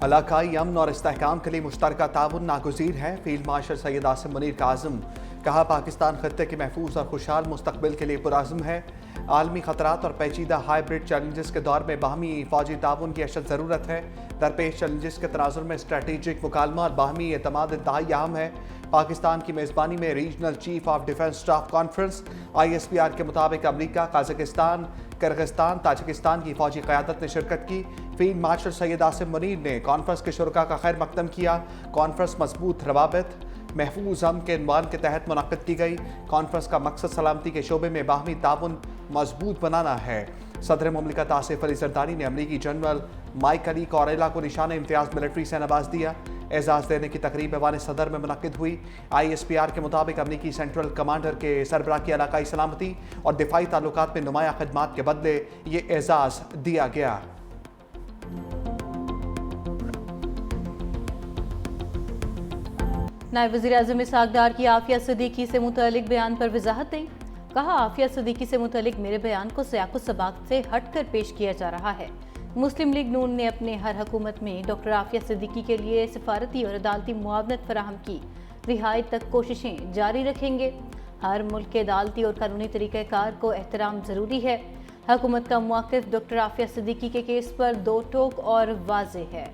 इलाकाई अमन और इस्तेहकाम के लिए मुश्तरका ताउन नागुज़ीर है। फील्ड मार्शल सैयद आसिम मुनीर का आज़म कहा, पाकिस्तान खत्ते के महफूज और खुशहाल मुस्तकबिल के लिए पुरअज़्म है। आलमी ख़तरात और पेचीदा हाइब्रिड चैलेंजेस के दौर में बाहमी फ़ौजी ताउन की अशद ज़रूरत है। दरपेश चैलेंजेस के तनाजुर में स्ट्रेटेजिक मुकालमा और बाहमी एतमाद इंतहाई अहम है। पाकिस्तान की मेज़बानी में regional chief of defence staff conference ISPR के मुताबिक अमरीका, कजाकिस्तान, किर्गिस्तान, ताजिकिस्तान की फ़ौजी क़यादत ने शिरकत की। फील्ड मार्शल सैयद आसिम मुनीर ने कॉन्फ्रेंस के शुरका का खैर मकदम किया। कॉन्फ्रेंस मजबूत रवाबित महफूज अमन के इन्वान के तहत मुनक़्क़िद की गई। कॉन्फ्रेंस का मकसद सलामती के शोबे में बाहमी ताउन मजबूत बनाना है। सदर मुमलिकत आसिफ अली जरदारी ने अमरीकी जनरल माइक अली कॉरेला को निशान इम्तियाज़ मिलिट्री से नवाज दिया। एजाज़ देने की तकरीब ऐवान सदर में मुनक़्क़िद हुई। ISPR के मुताबिक अमरीकी सेंट्रल कमांडर के सरबराह की इलाकाई सलामती और दिफाई ताल्लुकात में नुमाया खदमात के बदले ये एजाज़ दिया गया। नायब वज़ीर-ए-आज़म इसहाक़ डार की आफिया सिद्दीकी से मुतल्लिक़ बयान पर वज़ाहत दी। कहा, आफिया सिद्दीकी से मुतल्लिक़ मेरे बयान को सियाक़ो सबाक़त से हट कर पेश किया जा रहा है। मुस्लिम लीग नून ने अपने हर हुकूमत में डॉक्टर आफिया सिद्दीकी के लिए सिफारती और अदालती मुआवनत फराहम की। रिहाई तक कोशिशें जारी रखेंगे। हर मुल्क के अदालती और कानूनी तरीक़ाकार को एहतराम ज़रूरी है। हुकूमत का मौक़िफ़ डॉक्टर आफिया सिद्दीकी के केस पर दो टोक और वाज़ेह है।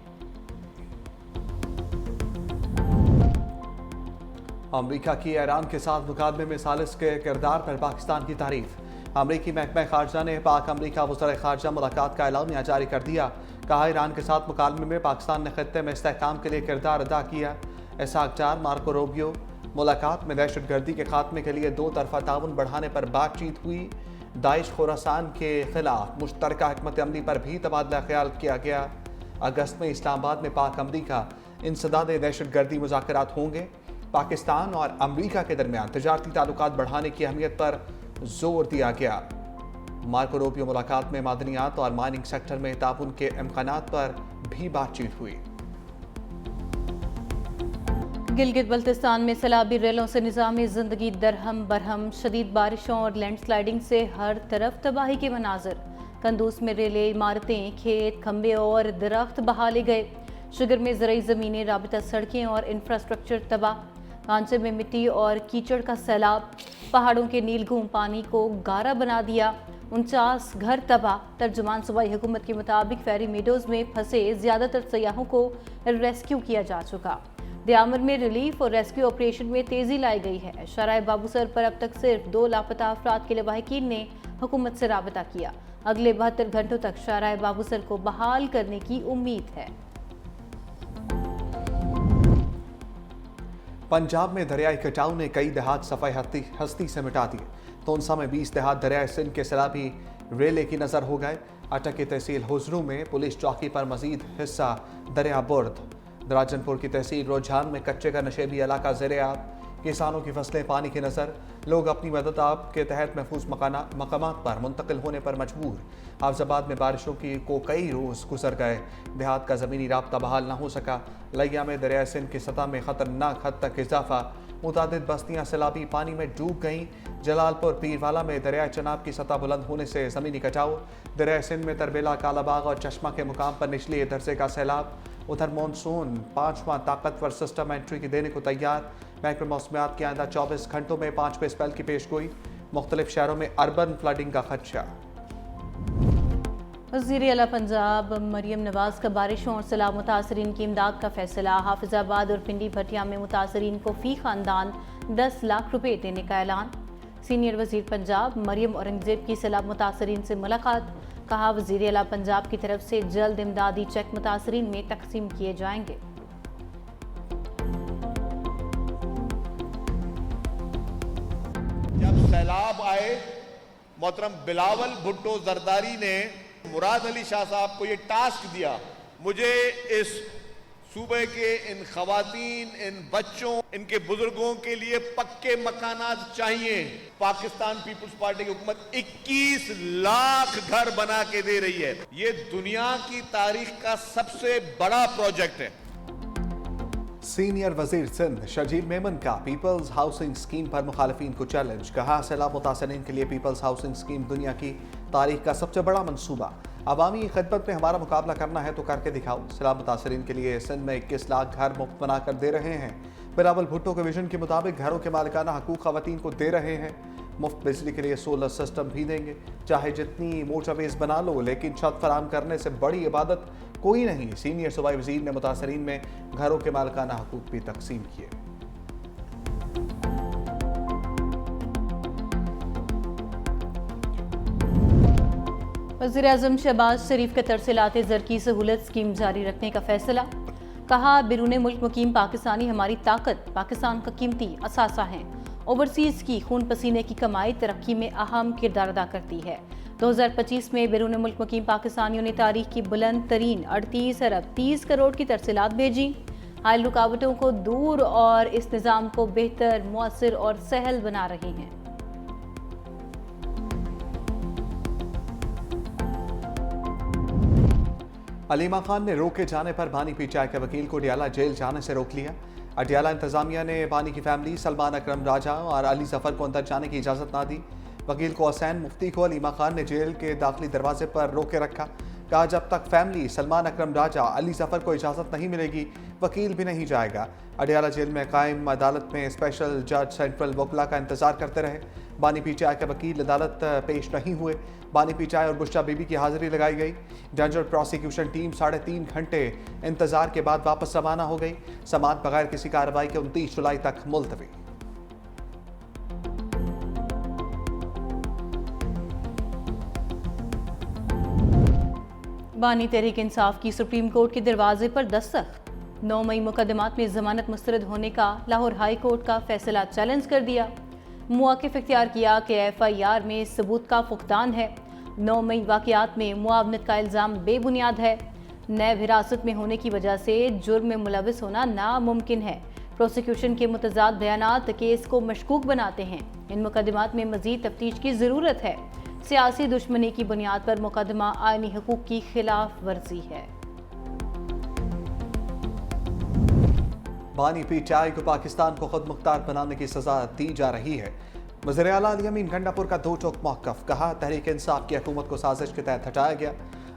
अमरीका की ईरान के साथ मुकादमे में सालिस के किरदार पर पाकिस्तान की तारीफ। अमरीकी महकमा खारजा ने पाक अमरीका वज़ीर खारजा मुलाकात का एलामिया जारी कर दिया। कहा, ईरान के साथ मुकाबले में पाकिस्तान ने खत्ते में इस्तेहकाम के लिए किरदार अदा किया। इसहाक़ डार मार्को रूबियो मुलाकात में दहशतगर्दी के खात्मे के लिए दो तरफा ताउन बढ़ाने पर बातचीत हुई। दाइश खोरासान के खिलाफ मुश्तरका हिकमत अमली पर भी तबादला ख्याल किया गया। अगस्त में इस्लामाबाद में पाक अमरीका इंसदाद दहशतगर्दी मुज़ाकरात होंगे। पाकिस्तान और अमरीका के दरमियान तजारती ताल्लुकात बढ़ाने की अहमियत पर जोर दिया गया। मार्को रूबियो मुलाकात में मादनियात और माइनिंग सेक्टर में ताउन के इम्कानात पर भी बातचीत हुई। गिलगित बल्तिस्तान में सैलाबी रेलों से निज़ामी ज़िंदगी दरहम बरहम। शदीद बारिशों और लैंडस्लाइडिंग से हर तरफ तबाही के मनाजिर। कंदूस में रेलें, इमारतें, खेत, खंबे और दरख्त बहा ले गए। शुगर में ज़रई ज़मीनें, राबिता सड़कें और इंफ्रास्ट्रक्चर तबाह। कांचे में मिट्टी और कीचड़ का सैलाब। पहाड़ों के नीलघूम पानी को गारा बना दिया। 49 घर तबाह। तर्जुमान सूबाई हुकूमत के मुताबिक फेरी मीडोज़ में फंसे ज़्यादातर सयाहों को रेस्क्यू किया जा चुका। दयामर में रिलीफ और रेस्क्यू ऑपरेशन में तेज़ी लाई गई है। शराय बाबूसर पर अब तक सिर्फ 2 लापता अफराद के लवाहिकीन ने हुकूमत से राबता किया। अगले 72 घंटों तक शराय बाबूसर को बहाल करने की उम्मीद है। पंजाब में दरियाई कटाव ने कई देहात सफ़ाई हस्ती से मिटा दिए। तोनसा में 20 देहात दरियाई सिंध के सैलाबी रेले की नज़र हो गए। अटक की तहसील हुजरू में पुलिस चौकी पर मजीद हिस्सा दरिया बुर्द। दराजनपुर की तहसील रुझान में कच्चे का नशेबी इलाका ज़ेर-ए-आब। किसानों की फसलें पानी की नज़र। लोग अपनी मदद आप के तहत महफूज मकामात पर मुंतकिल होने पर मजबूर। हाफिजाबाद में बारिशों को कई रोज़ गुजर गए। देहात का ज़मीनी राब्ता बहाल न हो सका। लिया में दरिया सिंध की सतह में ख़तरनाक हद तक इजाफा। मुतादिद बस्तियाँ सैलाबी पानी में डूब गईं। जलालपुर पीरवाला में दरिया चनाब की सतह बुलंद होने से ज़मीनी कटाव। दरिया सिंध में तरबेला, कालाबाग और चश्मा के मुकाम पर निचली दर्जे का सैलाब। उधर मानसून 5वां ताकतवर सिस्टम एंट्री की देने को तैयार। महकमा मौसमियात के आइंदा 24 घंटों में 5वें स्पेल की पेशगोई। मुख्तलिफ शहरों में अर्बन फ्लडिंग का खदशा। वज़ीर आला पंजाब मरियम नवाज का बारिशों और सैलाब मुतासरीन की इमदाद का फैसला। हाफिजाबाद और पिंडी भटिया में मुतासरीन को फी खानदान 10 लाख रुपए देने का ऐलान। सीनियर वज़ीर पंजाब मरियम औरंगजेब की सैलाब मुतासरीन से मुलाकात। कहा, वज़ीर आला पंजाब की तरफ से जल्द इमदादी चेक मुतासरीन में तकसीम किए जाएंगे। जब सैलाब आए, मोहतरम बिलावल भुट्टो जरदारी ने मुराद अली शाह साहब को ये टास्क दिया, मुझे इस सूबे के इन खवातीन, इन बच्चों, इनके बुजुर्गों के लिए पक्के मकानात चाहिए। पाकिस्तान पीपुल्स पार्टी की हुकूमत 21 लाख घर बना के दे रही है। ये दुनिया की तारीख का सबसे बड़ा प्रोजेक्ट है। सीनियर वजीर सिंध शजील मेमन का पीपल्स हाउसिंग स्कीम पर मुखालिफिन को चैलेंज। कहा, सैलाब मुतासरीन के लिए पीपल्स हाउसिंग स्कीम दुनिया की तारीख का सबसे बड़ा मंसूबा। अवामी खिदमत में हमारा मुकाबला करना है तो करके दिखाओ। सैलाब मुतासरीन के लिए सिंध में 21 लाख घर मुफ्त बना कर दे रहे हैं। बिलावल भुट्टो के विजन के मुताबिक घरों के मालिकाना हकूक खवातीन को दे रहे हैं। मुफ्त बिजली के लिए सोलर सिस्टम भी देंगे। चाहे जितनी मोटरवेज बना लो, लेकिन छत फराम करने से बड़ी इबादत कोई नहीं। सीनियर सूबाई वजीर ने मुतासरीन में घरों के मालिकाना हकूक भी तकसीम किए। वज़ीर-ए-आज़म शहबाज शरीफ के तरसेलाते ज़र की सहूलत स्कीम जारी रखने का फैसला। कहा, बिरूने मुल्क मुकीम पाकिस्तानी हमारी ताकत, पाकिस्तान का कीमती असासा हैं। ओवरसीज़ की खून पसीने की कमाई तरक्की में अहम किरदार अदा करती है। 2025 में बिरूने मुल्क मुकीम पाकिस्तानियों ने तारीख की बुलंद तरीन 38 अरब 30 करोड़ की तरसेलात भेजी। हाल रुकावटों को दूर और इस निज़ाम को बेहतर, मुअस्सिर और सहल बना रही हैं। अलीमा खान ने रोके जाने पर बानी पीटीआई के वकील को अडियाला जेल जाने से रोक लिया। अडियाला इंतजामिया ने बानी की फैमिली, सलमान अकरम राजा और अली जफर को अंदर जाने की इजाज़त ना दी। वकील को हुसैन मुफ्ती को अलीमा खान ने जेल के दाखिली दरवाजे पर रोके रखा। कहा, जब तक फैमिली, सलमान अकरम राजा, अली जफर को इजाज़त नहीं मिलेगी, वकील भी नहीं जाएगा। अडियाला जेल में कायम अदालत में स्पेशल जज सेंट्रल वकला का इंतजार करते रहे। बानी पीटीआई के वकील अदालत पेश नहीं हुए। बानी पीटीआई और बुशरा बीबी की हाजिरी लगाई गई। जज और प्रोसिक्यूशन टीम 3.5 घंटे इंतजार के बाद वापस रवाना हो गई। समाअत बगैर किसी कार्रवाई के 29 जुलाई तक मुलतवी। बानी तहरीक इंसाफ की सुप्रीम कोर्ट के दरवाजे पर दस्तक। 9 मई मुकदमात में जमानत मुस्तरद होने का लाहौर हाई कोर्ट का फैसला चैलेंज कर दिया। मुआकिफ इख्तियार किया कि FIR में सबूत का फुकदान है। 9 मई वाक़यात में मुआवनत का इल्ज़ाम बेबुनियाद है। नैब हिरासत में होने की वजह से जुर्म में मुलविस होना नामुमकिन है। प्रोसिक्यूशन के मुतज़ाद बयानात केस को मशकूक बनाते हैं। इन मुकदमात में मज़ीद तफ्तीश की ज़रूरत है। सियासी दुश्मनी की बुनियाद पर मुकदमा आईनी हकूक़ की खिलाफ वर्जी है। बानी पीटीआई को पाकिस्तान को खुद मुख्तार बनाने की सजा दी जा रही है। वज़ीर आला अली अमीन गंडापुर का 2 टोक मौक़िफ़। कहा, तहरीक इंसाफ की हुकूमत को साजिश के तहत हटाया गया,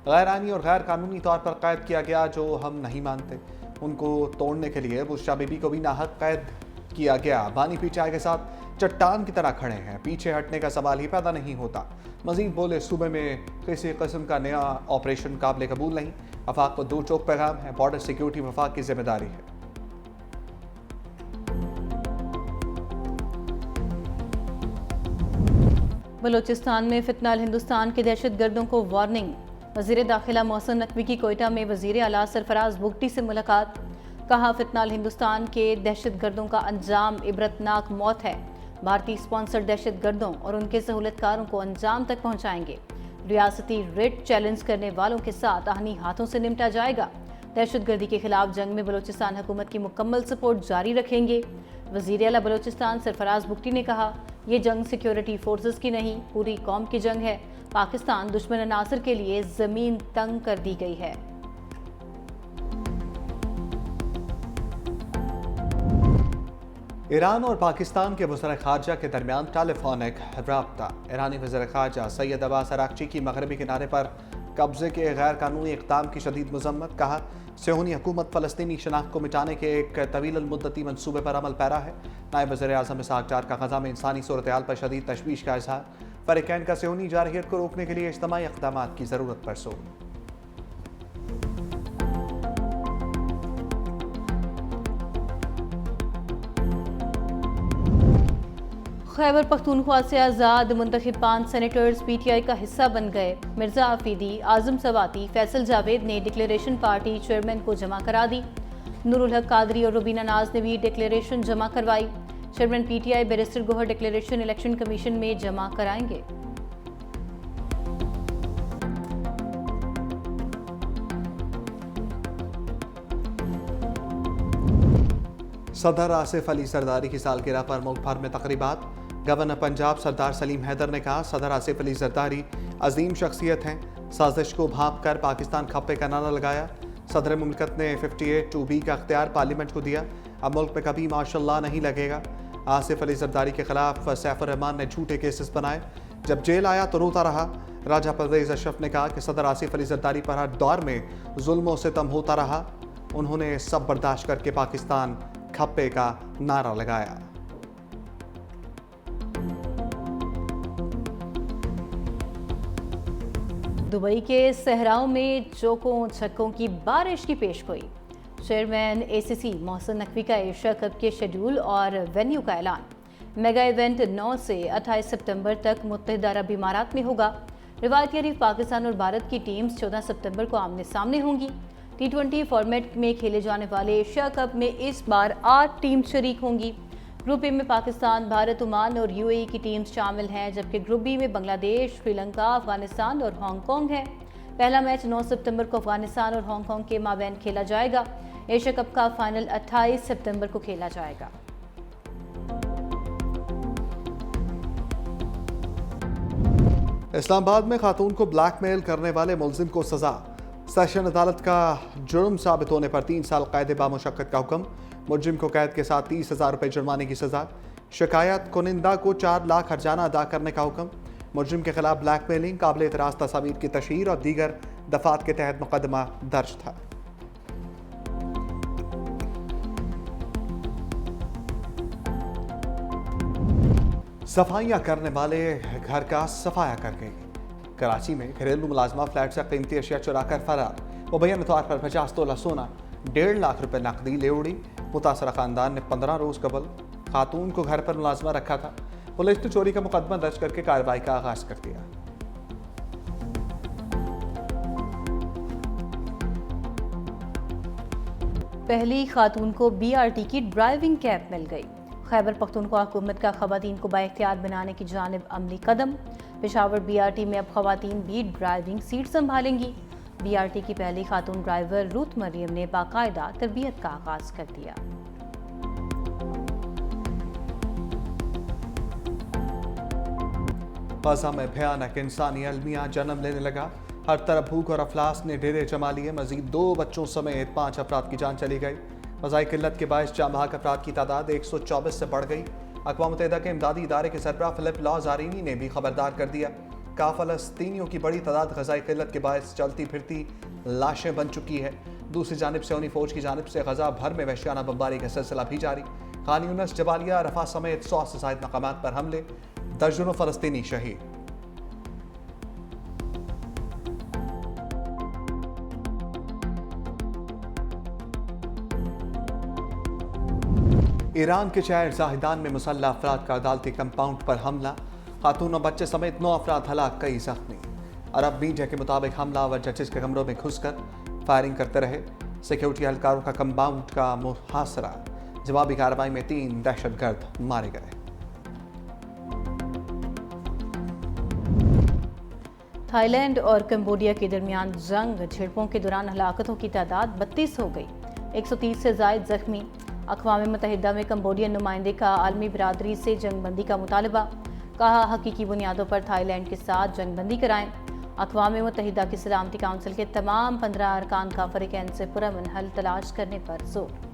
गैर आईनी और गैर कानूनी तौर पर कैद किया गया, जो हम नहीं मानते। उनको तोड़ने के लिए बुशरा बीबी को भी नाहक कैद किया गया। बानी पीटीआई के साथ चट्टान की तरह खड़े हैं, पीछे हटने का सवाल ही पैदा नहीं होता। मजीद बोले, सूबे में किसी किस्म का नया ऑपरेशन काबिल कबूल नहीं। वफाक को 2 टोक पैगाम है, बॉर्डर सिक्योरिटी वफाक की जिम्मेदारी है। बलोचिस्तान में फितनाल हिंदुस्तान के दहशत गर्दों को वार्निंग। वज़ीर दाखिला मोहसिन नकवी की कोयटा में वज़ीर आला सरफराज बुगटी से मुलाकात। कहा, फितनाल हिंदुस्तान के दहशत गर्दों का अंजाम इबरतनाक मौत है। भारतीय स्पॉन्सर्ड दहशत गर्दों और उनके सहूलतकारों को अंजाम तक पहुँचाएंगे। रियासती रिट चैलेंज करने वालों के साथ आहनी हाथों से निपटा जाएगा। दहशत गर्दी के खिलाफ जंग में बलोचिस्तान हुकूमत की मुकम्मल सपोर्ट जारी रखेंगे। वज़ीर आला बलोचिस्तान सरफराज बुगटी ने कहा, ये जंग सिक्योरिटी फोर्सेस की नहीं, पूरी कौम की जंग है। पाकिस्तान दुश्मन अनासर के लिए ज़मीन तंग कर दी गई है। ईरान और पाकिस्तान के वज़ीर ख़ारजा के दरमियान टेलीफोनिक राब्ता। ईरानी वज़ीर ख़ारजा सैयद अब्बास अराग़ची की मगरबी किनारे पर कब्ज़े के गैर कानूनी इक़दाम की शदीद मज़म्मत। कहा, सेहूनी हुकूमत फ़लस्तीनी शनाख्त को मिटाने के एक तवील मुद्दती मनसूबे पर अमल पैरा है। नायब वज़ीर आज़म इसहाक़ डार का ग़ज़ा में इंसानी सूरत हाल पर शदीद तशवीश का इज़हार। फ़रीक़ैन का सेहूनी जारहियत को रोकने के लिए इज्तिमाई इक़दामात की ज़रूरत पर जोर। खैबर पख्तूनख्वा से आज़ाद मुंतखब 5 सेनेटर्स PTI का हिस्सा बन गए। मिर्ज़ा आफीदी, आज़म सवाती, फैसल जावेद ने डिक्लेरेशन पार्टी चेयरमैन को जमा करा दी। नूरुल हक कादरी और रुबीना नाज ने भी डिक्लेरेशन जमा करवाई। Chairman PTI barrister Gohar declaration election commission में जमा कराएंगे। सदर आसिफ अली जरदारी की सालगिरह पर मुल्क भर में तकरीबात। गवर्नर पंजाब सरदार सलीम हैदर ने कहा, सदर आसिफ अली जरदारी अजीम शख्सियत हैं। साजिश को भांप कर पाकिस्तान खप्पे का नारा लगाया। सदर मुमलकत ने 58(2)B का अख्तियार पार्लियामेंट को दिया। अब मुल्क में कभी माशाल्लाह नहीं लगेगा। आसिफ अली जरदारी के खिलाफ सैफुर रहमान ने झूठे केसेस बनाए। जब जेल आया तो रोता रहा। राजा परवेज अशरफ ने कहा कि सदर आसिफ अली जरदारी पर हर दौर में जुल्म और सितम होता रहा। उन्होंने सब बर्दाश्त करके पाकिस्तान खप्पे का नारा लगाया। दुबई के सहराओं में चौकों छक्कों की बारिश की पेशगोई। चेयरमैन एसीसी मोहसिन नकवी का एशिया कप के शेड्यूल और वेन्यू का ऐलान। मेगा इवेंट 9 से 28 सितंबर तक मुत्तहिदा अरब इमारात में होगा। रिवायती हरीफ पाकिस्तान और भारत की टीम्स 14 सितंबर को आमने सामने होंगी। T20 फॉर्मेट में खेले जाने वाले एशिया कप में इस बार 8 टीम शरीक होंगी। ग्रुप ए में पाकिस्तान, भारत, ओमान और यूएई की टीम्स शामिल हैं, जबकि ग्रुप बी में बांग्लादेश, श्रीलंका, अफगानिस्तान और हांगकांग है। पहला मैच 9 सितंबर को अफगानिस्तान और हांगकांग के माबैन खेला जाएगा। एशिया कप का फाइनल 28 सितंबर को खेला जाएगा। इस्लामाबाद में खातून को ब्लैकमेल करने वाले मुलजिम को सजा। सेशन अदालत का जुर्म साबित होने पर 3 साल कैद बामुशक्कत का हुक्म। मुलजिम को कैद के साथ 30,000 रुपये जुर्माने की सजा। शिकायत कुनिंदा को 4 लाख हर्जाना अदा करने का हुक्म। मुलजिम के खिलाफ ब्लैकमेलिंग, काबिल एतराज़ तस्वीर की तशहीर और दीगर दफात के तहत मुकदमा दर्ज था। सफाइयाँ करने वाले घर का सफाया कर गए। कराची में घरेलू मुलाजमा फ्लैट से कीमती अशिया चुराकर फरार। मुबैना तौर पर 50 तोला सोना, 1.5 लाख रुपए नकदी ले उड़ी। मुतासरा खानदान ने 15 रोज कबल खातून को घर पर मुलाजमा रखा था। पुलिस ने चोरी का मुकदमा दर्ज करके कार्रवाई का आगाज कर दिया। पहली खातून को BRT की ड्राइविंग कैब मिल गई। खैबर पख्तूनख्वा हुकूमत का खवातीन को बाइख्तियार बनाने की जानिब अमली कदम। पेशावर BRT में अब खवातीन भी ड्राइविंग सीट संभालेंगी। BRT की पहली खातून ड्राइवर रूथ मरियम ने बाकायदा तरबियत का आगाज कर दिया। गाज़ा में भयानक इंसानी अलमिया जन्म लेने लगा। हर तरफ भूख और अफलास ने डेरे जमा लिए। मजीद 2 बच्चों समेत 5 अफराद की जान चली गई। वज़ाई किल्लत के बायस जाँ बहक अफराद की तादाद 124 से बढ़ गई। अक़वाम मुत्तहिदा के इमदादी इदारे के सरबराह फिलिप लाज़ारिनी ने भी खबरदार कर दिया। कहा फ़लस्तीनियों की बड़ी तादाद ग़ज़ाई किल्लत के बायस चलती फिरती लाशें बन चुकी है। दूसरी जानिब सऊदी फ़ौज की जानिब से गज़ा भर में वहशियाना बमबारी का सिलसिला भी जारी। खान यूनिस, जबालिया, रफ़ा समेत 100 से ज़ायद मकामात पर हमले, दर्जनों फ़लस्तीनी शहीद। ईरान के शहर जाहिदान में मुसल्लह अफराद का अदालती कंपाउंड पर हमला। खातून और बच्चे समेत 9 अफराद हलाक, कई जख्मी। अरब मीडिया के मुताबिक हमलावर जजेस के कमरों में घुसकर फायरिंग करते रहे। सिक्योरिटी एहलकारों का कंपाउंड का मुहासरा। जवाबी कार्रवाई में 3 दहशतगर्द मारे गए। थाईलैंड और कंबोडिया के दरमियान जंग झड़पों के दौरान हलाकतों की तादाद 32 हो गई। 130 से जायद जख्मी। अक़वाम मुत्तहिदा में कंबोडियन नुमाइंदे का आलमी बिरादरी से जंगबंदी का मुतालबा। कहा, हकीकी बुनियादों पर थाईलैंड के साथ जंगबंदी कराएं। अक़वाम मुत्तहिदा की सलामती काउंसिल के तमाम 15 अरकान का फ़रीक़ैन से पुरअमन हल तलाश करने पर जोर।